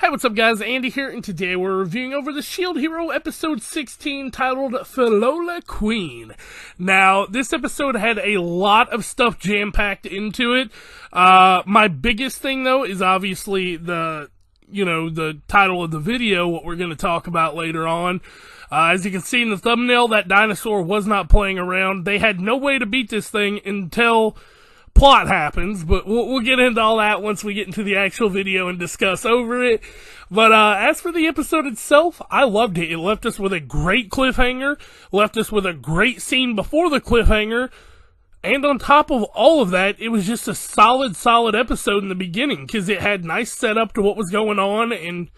Hey, what's up guys, Andy here, and today we're reviewing over the Shield Hero episode 16 titled Filolial Queen. Now, this episode had a lot of stuff jam-packed into it. My biggest thing though is obviously the title of the video, what we're going to talk about later on. As you can see in the thumbnail, that dinosaur was not playing around. They had no way to beat this thing until plot happens, but we'll get into all that once we get into the actual video and discuss over it. But as for the episode itself, I loved it. It left us with a great cliffhanger, left us with a great scene before the cliffhanger, and on top of all of that, it was just a solid episode in the beginning, because it had nice setup to what was going on, and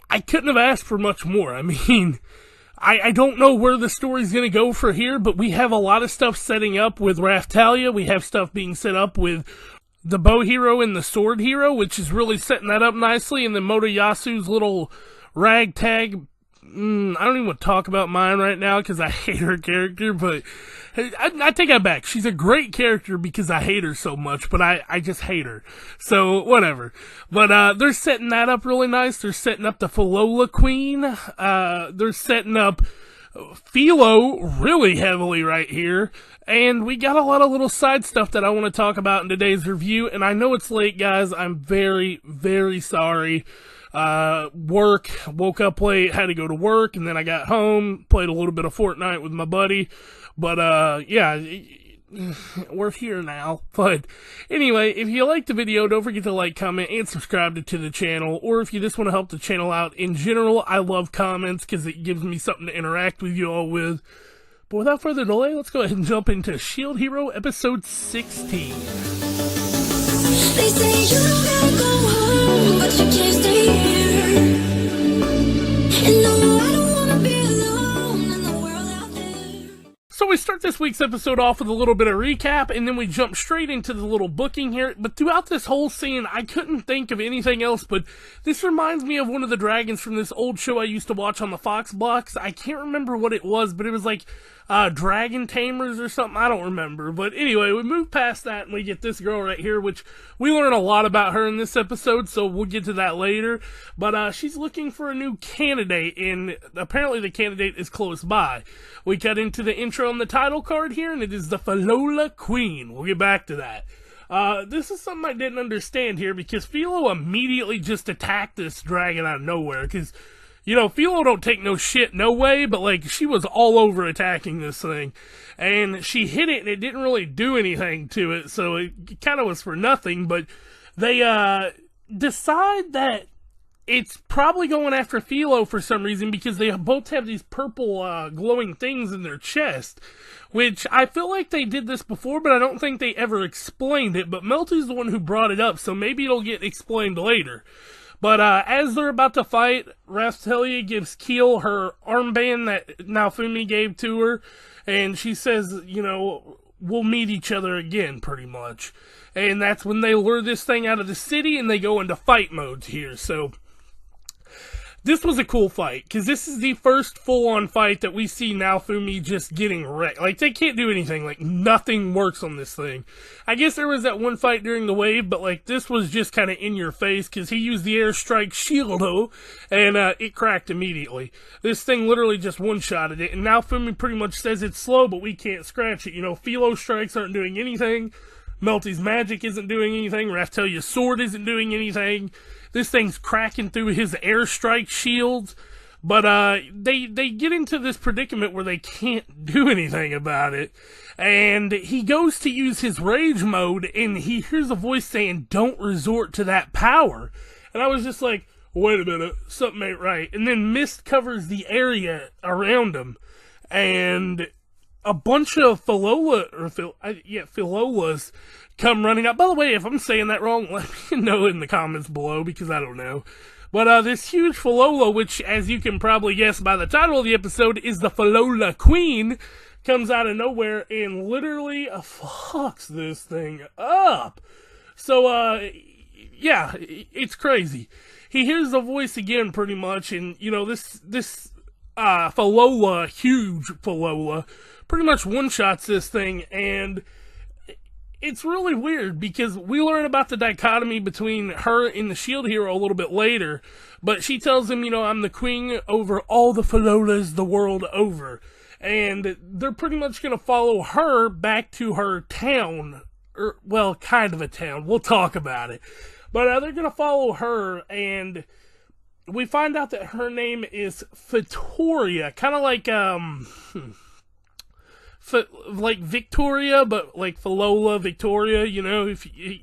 I couldn't have asked for much more. I mean, I don't know where the story's going to go for here, but we have a lot of stuff setting up with Raphtalia. We have stuff being set up with the bow hero and the sword hero, which is really setting that up nicely. And then Motoyasu's little ragtag. I don't even want to talk about mine right now because I hate her character, but I take that back. She's a great character because I hate her so much, but I just hate her. So, whatever. But, they're setting that up really nice. They're setting up the Filolial Queen. They're setting up Philo really heavily right here. And we got a lot of little side stuff that I want to talk about in today's review. And I know it's late, guys. I'm very, very sorry. Woke up late, had to go to work, and then I got home, played a little bit of Fortnite with my buddy, but, yeah, we're here now. But anyway, if you liked the video, don't forget to like, comment, and subscribe to the channel, or if you just want to help the channel out in general, I love comments, because it gives me something to interact with you all with. But without further delay, let's go ahead and jump into Shield Hero episode 16. They say you don't gotta go home, but you can't stay here. And no, I don't wanna be alone in the world out there. So we start this week's episode off with a little bit of recap, and then we jump straight into the little booking here. But throughout this whole scene, I couldn't think of anything else, but this reminds me of one of the dragons from this old show I used to watch on the Fox blocks. I can't remember what it was, but it was like Dragon Tamers or something. I don't remember. But anyway, we move past that and we get this girl right here, which we learn a lot about her in this episode, so we'll get to that later. But she's looking for a new candidate, and apparently the candidate is close by. We cut into the intro on the title card here, and it is the Filolial Queen. We'll get back to that. This is something I didn't understand here, because Philo immediately just attacked this dragon out of nowhere, because Philo don't take no shit, no way, but, like, she was all over attacking this thing. And she hit it, and it didn't really do anything to it, so it kind of was for nothing, but they, decide that it's probably going after Philo for some reason, because they both have these purple, glowing things in their chest, which I feel like they did this before, but I don't think they ever explained it, but Melty's the one who brought it up, so maybe it'll get explained later. But, as they're about to fight, Raphtalia gives Keel her armband that Naofumi gave to her, and she says, we'll meet each other again, pretty much. And that's when they lure this thing out of the city, and they go into fight modes here, so this was a cool fight, because this is the first full-on fight that we see Naofumi just getting wrecked. Like, they can't do anything. Like, nothing works on this thing. I guess there was that one fight during the wave, but, like, this was just kind of in your face, because he used the airstrike shield, and it cracked immediately. This thing literally just one-shotted it, and Naofumi pretty much says it's slow, but we can't scratch it. Philo strikes aren't doing anything. Melty's magic isn't doing anything. Raphtalia's sword isn't doing anything. This thing's cracking through his airstrike shields, but they get into this predicament where they can't do anything about it, and he goes to use his rage mode, and he hears a voice saying, "Don't resort to that power," and I was just like, wait a minute, something ain't right, and then mist covers the area around him, and a bunch of Filolials come running up. By the way, if I'm saying that wrong, let me know in the comments below, because I don't know. But this huge Filolial, which, as you can probably guess by the title of the episode, is the Filolial Queen, comes out of nowhere and literally fucks this thing up. So, yeah, it's crazy. He hears the voice again, pretty much, and, this Filolial, huge Filolial, pretty much one-shots this thing, and it's really weird because we learn about the dichotomy between her and the shield hero a little bit later, but she tells him, I'm the queen over all the filolials the world over. And they're pretty much going to follow her back to her town, or, well, kind of a town. We'll talk about it. But they're going to follow her, and we find out that her name is Victoria, kind of like, like Victoria, but like Filola Victoria,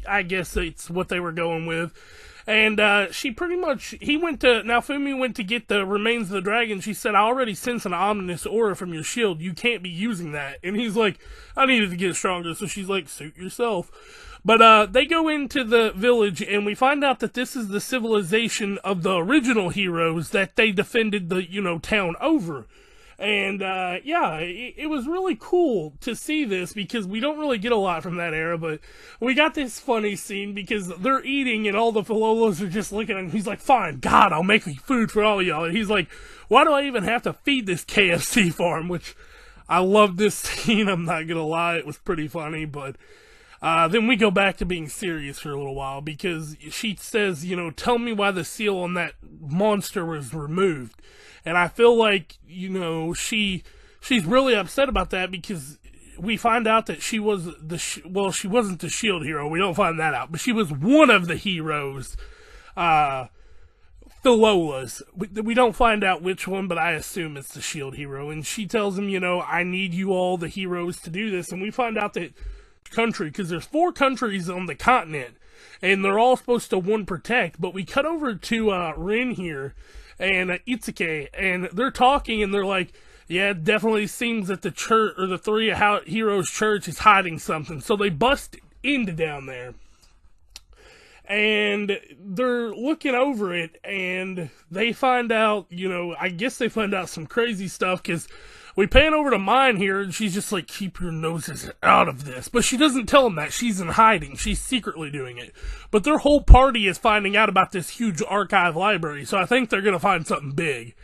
I guess it's what they were going with. And Naofumi went to get the remains of the dragon. She said, I already sense an ominous aura from your shield. You can't be using that. And he's like, I needed to get stronger. So she's like, suit yourself. But they go into the village, and we find out that this is the civilization of the original heroes that they defended the, town over. And, it was really cool to see this because we don't really get a lot from that era, but we got this funny scene because they're eating and all the filolials are just looking at him. He's like, fine, God, I'll make food for all y'all. And he's like, why do I even have to feed this KFC farm? Which, I love this scene, I'm not gonna lie, it was pretty funny, but, then we go back to being serious for a little while because she says, tell me why the seal on that monster was removed. And I feel like, she's really upset about that because we find out that she was she wasn't the shield hero. We don't find that out. But she was one of the heroes, Filolials. We don't find out which one, but I assume it's the shield hero. And she tells him, I need you all, the heroes, to do this. And we find out that country, because there's 4 countries on the continent, and they're all supposed to one protect. But we cut over to Rin here, and Itsuke, and they're talking, and they're like, yeah, it definitely seems that the church, or the 3 Heroes Church is hiding something. So they bust into down there, and they're looking over it, and they find out, I guess they find out some crazy stuff, because we pan over to Mine here, and she's just like, keep your noses out of this. But she doesn't tell them that. She's in hiding. She's secretly doing it. But their whole party is finding out about this huge archive library, so I think they're going to find something big.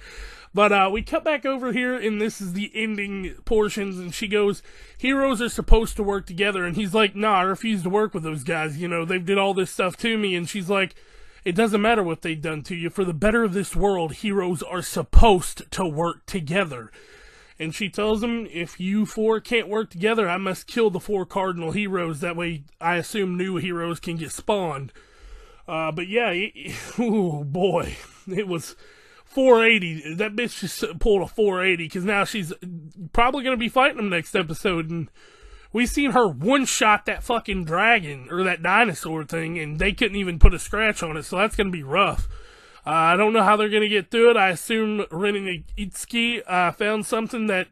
But we cut back over here, and this is the ending portions, and she goes, heroes are supposed to work together, and he's like, nah, I refuse to work with those guys. They've did all this stuff to me, and she's like, it doesn't matter what they've done to you. For the better of this world, heroes are supposed to work together. And she tells him, if you 4 can't work together, I must kill the 4 Cardinal Heroes. That way, I assume new heroes can get spawned. But yeah, oh boy, it was 480. That bitch just pulled a 480, because now she's probably going to be fighting them next episode. And we seen her one-shot that fucking dragon, or that dinosaur thing, and they couldn't even put a scratch on it, so that's going to be rough. I don't know how they're going to get through it. I assume Rin and Itsuki found something that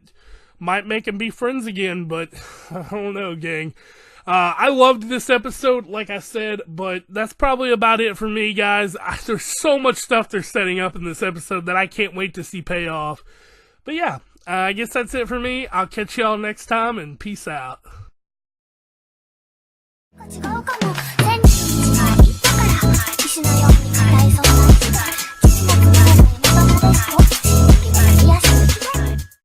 might make them be friends again, but I don't know, gang. I loved this episode, like I said, but that's probably about it for me, guys. There's so much stuff they're setting up in this episode that I can't wait to see pay off. But yeah, I guess that's it for me. I'll catch y'all next time, and peace out.